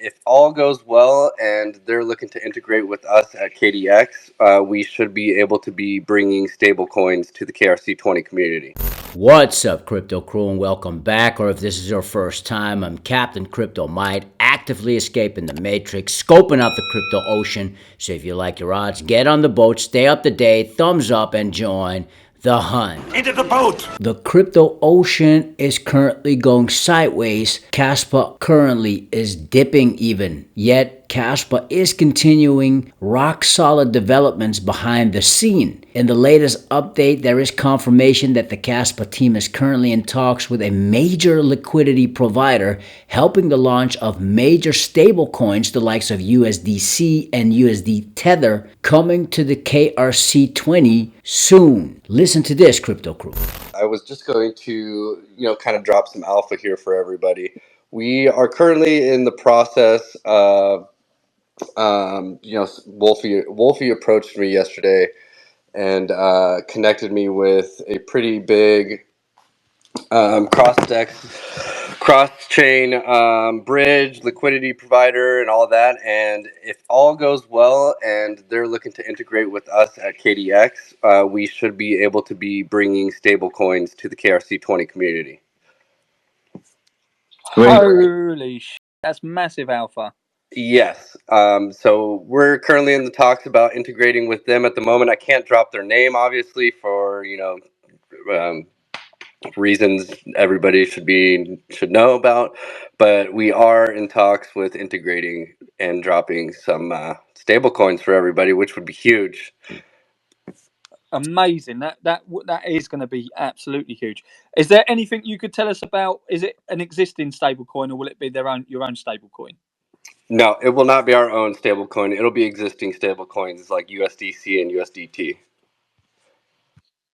if all goes well and they're looking to integrate with us at KDX, we should be able to be bringing stablecoins to the KRC20 community. What's up, crypto crew, and welcome back. Or if this is your first time, I'm Captain Crypto Might, actively escaping the matrix, scoping out the crypto ocean. So if you like your odds, get on the boat, stay up to date, thumbs up, and join the hunt. Into the boat! The crypto ocean is currently going sideways. Kaspa currently is dipping even. Yet Kaspa is continuing rock solid developments behind the scene. In the latest update, there is confirmation that the Kaspa team is currently in talks with a major liquidity provider, helping the launch of major stablecoins, the likes of USDC and USD Tether, coming to the KRC20 soon. Listen to this, crypto crew. I was just going to, kind of drop some alpha here for everybody. We are currently in the process of, Wolfie approached me yesterday and connected me with a pretty big cross-chain bridge, liquidity provider, and all that. And if all goes well and they're looking to integrate with us at KDX, we should be able to be bringing stablecoins to the KRC20 community. Holy shit, that's massive alpha. Yes. So we're currently in the talks about integrating with them at the moment. I can't drop their name, obviously, for, reasons everybody should know about, but we are in talks with integrating and dropping some stable coins for everybody, which would be huge. Amazing. That is going to be absolutely huge. Is there anything you could tell us about? Is it an existing stable coin, or will it be your own stable coin? No, it will not be our own stable coin. It'll be existing stable coins like USDC and USDT.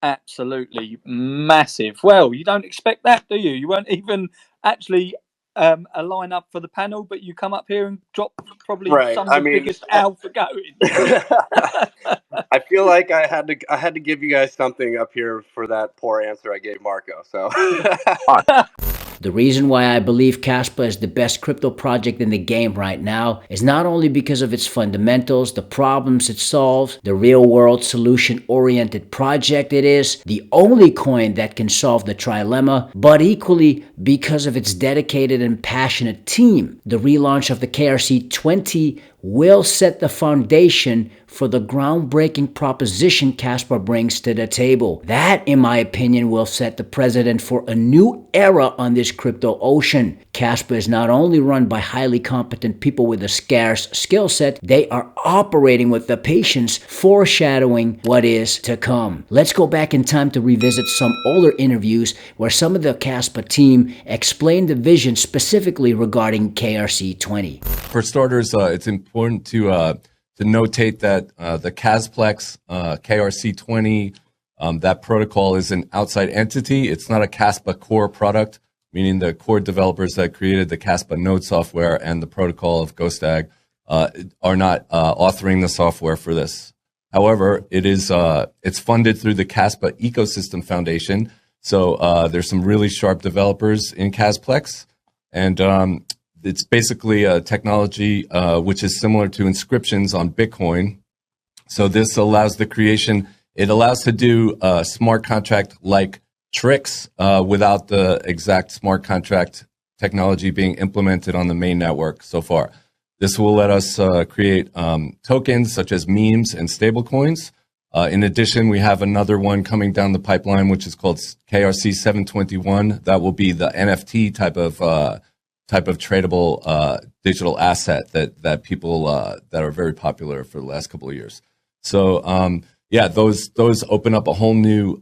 Absolutely massive. Well, you don't expect that, do you? You weren't even actually a line up for the panel, but you come up here and drop probably some of the biggest alpha going. I feel like I had to give you guys something up here for that poor answer I gave Marco. So the reason why I believe Kaspa is the best crypto project in the game right now is not only because of its fundamentals, the problems it solves, the real-world solution-oriented project it is, the only coin that can solve the trilemma, but equally because of its dedicated and passionate team. The relaunch of the KRC20 will set the foundation for the groundbreaking proposition Kaspa brings to the table. That, in my opinion, will set the precedent for a new era on this crypto ocean. Kaspa is not only run by highly competent people with a scarce skill set, they are operating with the patience, foreshadowing what is to come. Let's go back in time to revisit some older interviews where some of the Kaspa team explained the vision specifically regarding KRC20. For starters, it's important to notate that the Kasplex KRC20, that protocol is an outside entity. It's not a Kaspa core product, meaning the core developers that created the Kaspa node software and the protocol of blockDAG are not authoring the software for this. However, it's funded through the Kaspa Ecosystem Foundation. So there's some really sharp developers in Kasplex, and it's basically a technology which is similar to inscriptions on Bitcoin. So this allows the creation, it allows to do smart contract-like tricks without the exact smart contract technology being implemented on the main network so far. This will let us create tokens such as memes and stablecoins. In addition, we have another one coming down the pipeline, which is called KRC 721. That will be the NFT type of tradable digital asset that people that are very popular for the last couple of years. So those open up a whole new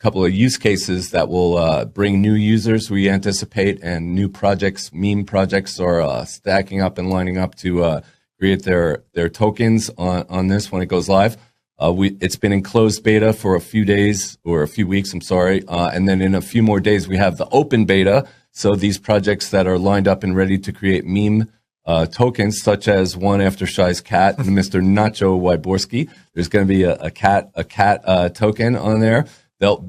couple of use cases that will bring new users, we anticipate, and new projects. Meme projects are stacking up and lining up to create their tokens on this when it goes live. It's been in closed beta for a few days or a few weeks, and then in a few more days we have the open beta. So these projects that are lined up and ready to create meme tokens, such as one after Shai's cat, Mr. Nacho Wyborski. There's going to be a cat token on there. They'll,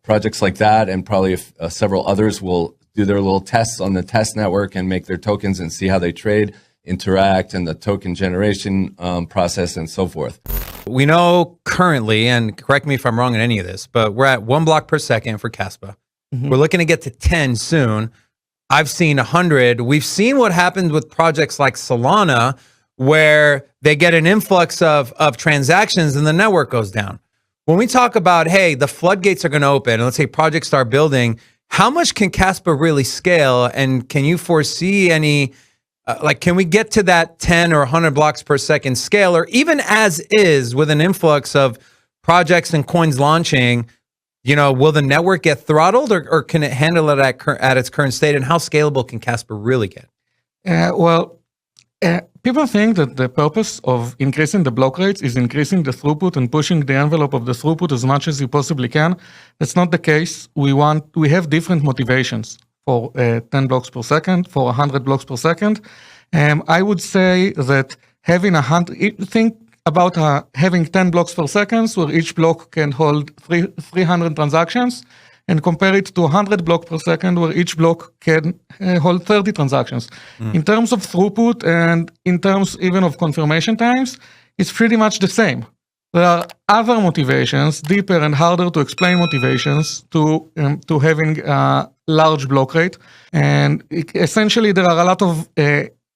projects like that, and probably several others will do their little tests on the test network and make their tokens and see how they trade, interact, and the token generation process and so forth. We know currently, and correct me if I'm wrong in any of this, but we're at 1 block per second for Kaspa. We're looking to get to 10 soon. I've seen 100. We've seen what happens with projects like Solana, where they get an influx of transactions and the network goes down. When we talk about, hey, the floodgates are going to open, and let's say projects start building, how much can Kaspa really scale? And can you foresee any, can we get to that 10 or 100 blocks per second scale, or even as is with an influx of projects and coins launching, will the network get throttled, or can it handle it at its current state? And how scalable can Kaspa really get? People think that the purpose of increasing the block rates is increasing the throughput and pushing the envelope of the throughput as much as you possibly can. That's not the case. We have different motivations for 10 blocks per second, for 100 blocks per second. I would say that having think about having 10 blocks per second, where each block can hold 300 transactions, and compare it to 100 blocks per second, where each block can hold 30 transactions. In terms of throughput and in terms even of confirmation times, it's pretty much the same. There are other motivations, deeper and harder to explain motivations to having a large block rate. And essentially, there are a lot of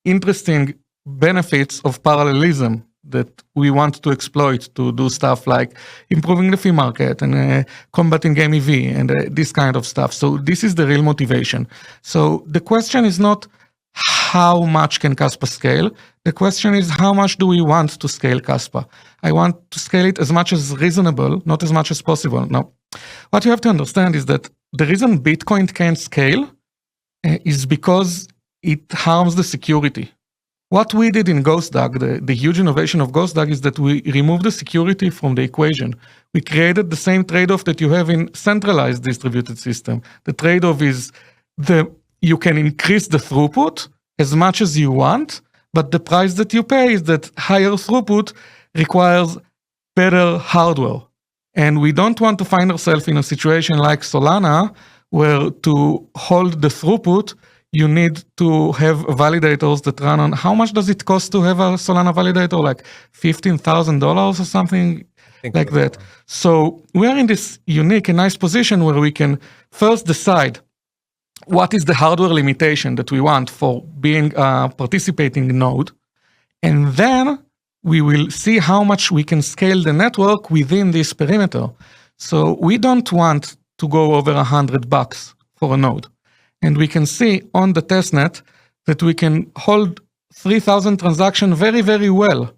interesting benefits of parallelism that we want to exploit to do stuff like improving the fee market and combating MEV and this kind of stuff. So this is the real motivation. So the question is not how much can Kaspa scale. The question is how much do we want to scale Kaspa? I want to scale it as much as reasonable, not as much as possible. Now, what you have to understand is that the reason Bitcoin can't scale is because it harms the security. What we did in GhostDAG, the huge innovation of GhostDAG, is that we removed the security from the equation. We created the same trade-off that you have in centralized distributed system. The trade-off is you can increase the throughput as much as you want, but the price that you pay is that higher throughput requires better hardware. And we don't want to find ourselves in a situation like Solana, where to hold the throughput, you need to have validators that run on, how much does it cost to have a Solana validator? Like $15,000 or something like that. So we're in this unique and nice position where we can first decide what is the hardware limitation that we want for being a participating node. And then we will see how much we can scale the network within this perimeter. So we don't want to go over $100 for a node. And we can see on the testnet that we can hold 3,000 transactions very, very well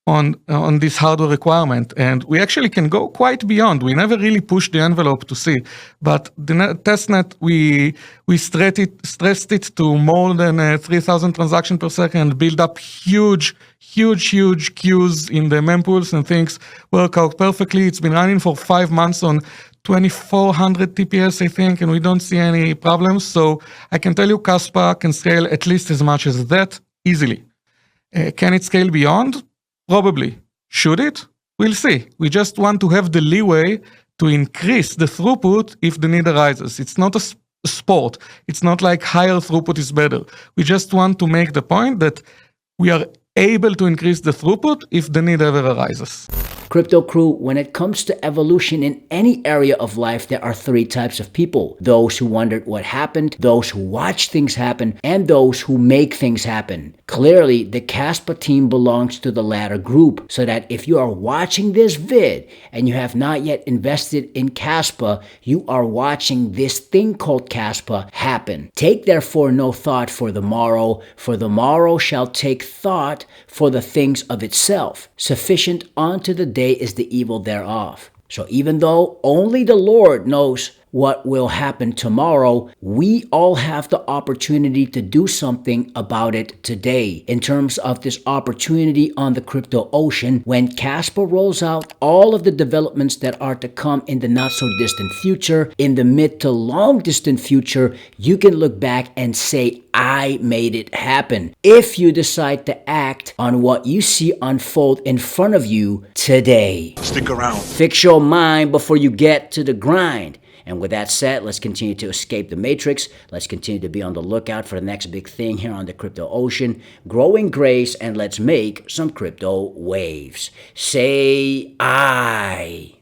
on this hardware requirement. And we actually can go quite beyond. We never really pushed the envelope to see. But the testnet, we stressed it to more than 3,000 transactions per second, build up huge queues in the mempools, and things work out perfectly. It's been running for 5 months on 2,400 TPS, I think, and we don't see any problems. So I can tell you Kaspa can scale at least as much as that easily. Can it scale beyond? Probably. Should it? We'll see. We just want to have the leeway to increase the throughput if the need arises. It's not a sport. It's not like higher throughput is better. We just want to make the point that we are able to increase the throughput if the need ever arises. Crypto crew, when it comes to evolution in any area of life, there are 3 types of people. Those who wondered what happened, those who watch things happen, and those who make things happen. Clearly, the Kaspa team belongs to the latter group, so that if you are watching this vid and you have not yet invested in Kaspa, you are watching this thing called Kaspa happen. Take therefore no thought for the morrow shall take thought for the things of itself. Sufficient unto the day is the evil thereof. So even though only the Lord knows what will happen tomorrow, we all have the opportunity to do something about it today. In terms of this opportunity on the crypto ocean, when Kaspa rolls out all of the developments that are to come in the not so distant future, in the mid to long distant future, you can look back and say, I made it happen. If you decide to act on what you see unfold in front of you today. Stick around. Fix your mind before you get to the grind. And with that said, let's continue to escape the matrix. Let's continue to be on the lookout for the next big thing here on the crypto ocean. Grow in grace, and let's make some crypto waves. Say aye.